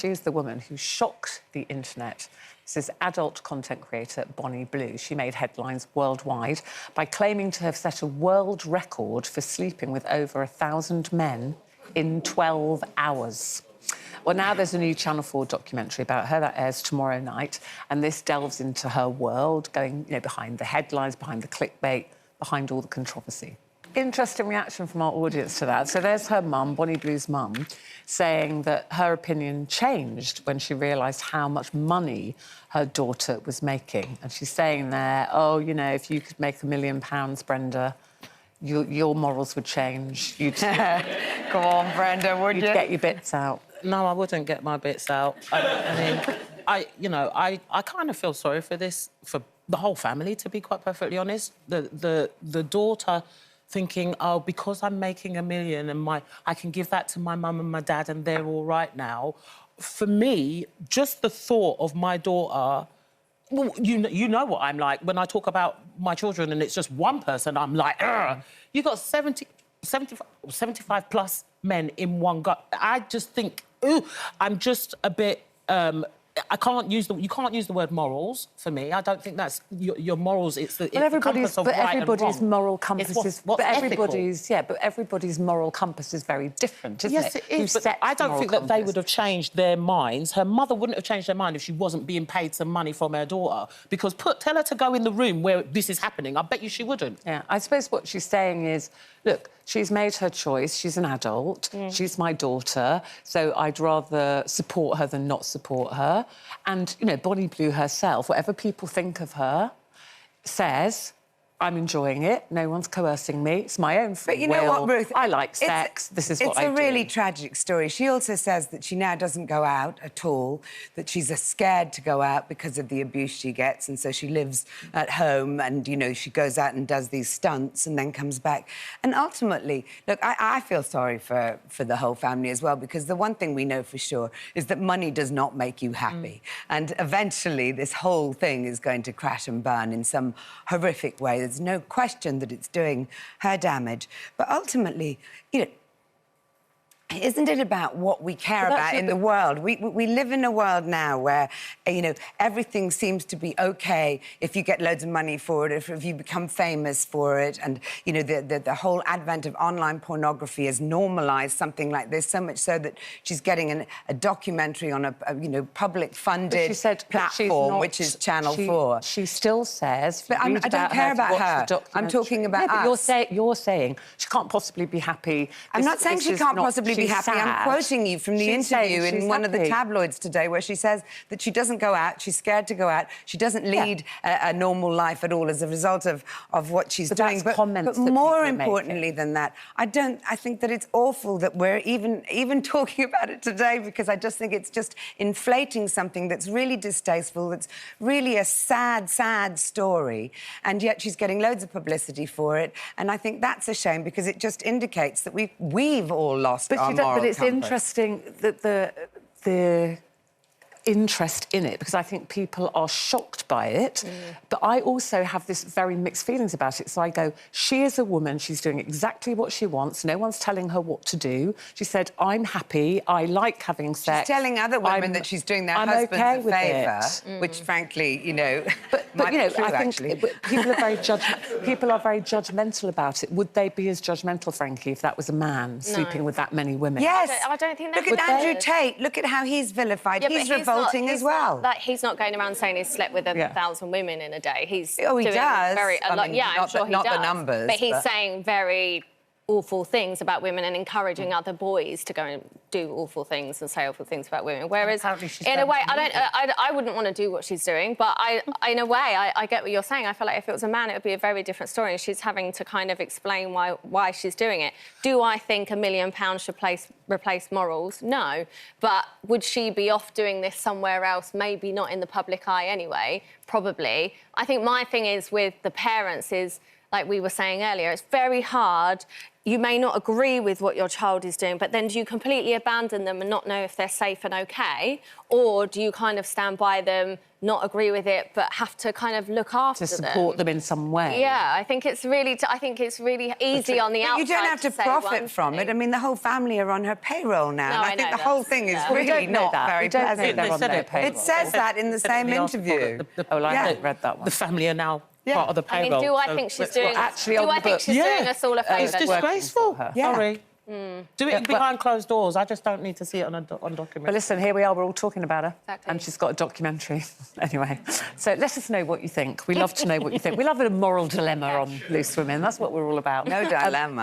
she is the woman who shocked the internet. This is adult content creator Bonnie Blue. She made headlines worldwide by claiming to have set a world record for sleeping with over 1,000 men in 12 hours. Well, now there's a new Channel 4 documentary about her that airs tomorrow night, and this delves into her world, going, behind the headlines, behind the clickbait, behind all the controversy. Interesting reaction from our audience to that. So there's her mum, Bonnie Blue's mum, saying that her opinion changed when she realised how much money her daughter was making. And she's saying there, oh, if you could make £1 million, Brenda, your morals would change. You'd... Come on, Brenda, would you? You'd get your bits out. No, I wouldn't get my bits out. I kind of feel sorry for the whole family, to be quite perfectly honest. The daughter thinking, oh, because I'm making $1 million and I can give that to my mum and my dad and they're all right now. For me, just the thought of my daughter... Well, you know what I'm like. When I talk about my children and it's just one person, I'm like, ugh. You got 75 plus men in one go. I just think, ooh, I'm just a bit... you can't use the word morals for me. I don't think that's your morals. It's the compass of right and wrong. Everybody's moral compass is... What's everybody's ethical. But everybody's moral compass is very different, isn't it? Yes, it is. But I don't think that they would have changed their minds. Her mother wouldn't have changed her mind if she wasn't being paid some money from her daughter. Because tell her to go in the room where this is happening. I bet you she wouldn't. Yeah, I suppose what she's saying is, look, she's made her choice. She's an adult. She's my daughter. So I'd rather support her than not support her. And, Bonnie Blue herself, whatever people think of her, says, I'm enjoying it. No one's coercing me. It's my own free will. But you know what, Ruth? I like sex. This is what I do. It's a really tragic story. She also says that she now doesn't go out at all, that she's scared to go out because of the abuse she gets, and so she lives at home and, she goes out and does these stunts and then comes back. And ultimately, look, I feel sorry for the whole family as well, because the one thing we know for sure is that money does not make you happy. And eventually this whole thing is going to crash and burn in some horrific way. There's no question that it's doing her damage. But ultimately, isn't it about what we care about in the world? We live in a world now where, everything seems to be OK if you get loads of money for it, if you become famous for it. And, the whole advent of online pornography has normalised something like this, so much so that she's getting a documentary on a public-funded platform, which is Channel 4. She still says... But I don't care about her. I'm talking about us. You're saying she can't possibly be happy. I'm not saying she can't possibly be happy. I'm quoting you from the interview in one of the tabloids today where she says that she doesn't go out, she's scared to go out, she doesn't lead a normal life at all as a result of what she's doing. But more importantly than that, I think that it's awful that we're even talking about it today, because I just think it's just inflating something that's really distasteful, that's really a sad, sad story, and yet she's getting loads of publicity for it. And I think that's a shame, because it just indicates that we've all lost our moral But it's compass. interesting that the interest in it, because I think people are shocked by it. But I also have this very mixed feelings about it. So I go, she is a woman, she's doing exactly what she wants, no one's telling her what to do. She said, I'm happy, I like having sex. She's telling other women that she's doing their husbands a favour, which, frankly, might be true, I think actually. people are very judgmental about it. Would they be as judgmental, Frankie, if that was a man sleeping with that many women? Yes. I don't think that... Look at Andrew Tate. Look at how he's vilified. He's revolting as well. He's not going around saying he's slept with 1,000 women in a day. He's he does. I'm sure he does. Not the numbers. But he's saying very awful things about women and encouraging other boys to go and do awful things and say awful things about women. Whereas, in a way, I wouldn't want to do what she's doing, but in a way, I get what you're saying. I feel like if it was a man, it would be a very different story, and she's having to kind of explain why she's doing it. Do I think £1 million should replace morals? No. But would she be off doing this somewhere else, maybe not in the public eye anyway? Probably. I think my thing is with the parents is, like we were saying earlier, it's very hard. You may not agree with what your child is doing, but then do you completely abandon them and not know if they're safe and OK? Or do you kind of stand by them, not agree with it, but have to kind of look after them? To support them in some way. Yeah, I think it's really easy on the outside. You don't have to profit from it. I mean, the whole family are on her payroll now. No, and I think the whole thing is really not very pleasant. It says that in the same interview. I haven't read that one. The family are now part of the payroll. I mean, do I think she's doing... actually do I think she's doing us all a favour? It's disgraceful. Sorry. Do it behind closed doors. I just don't need to see it on documentary. But listen, here we are, we're all talking about her. Exactly. And she's got a documentary. Anyway, so let us know what you think. We love to know what you think. We love a moral dilemma on Loose Women. That's what we're all about. No dilemma.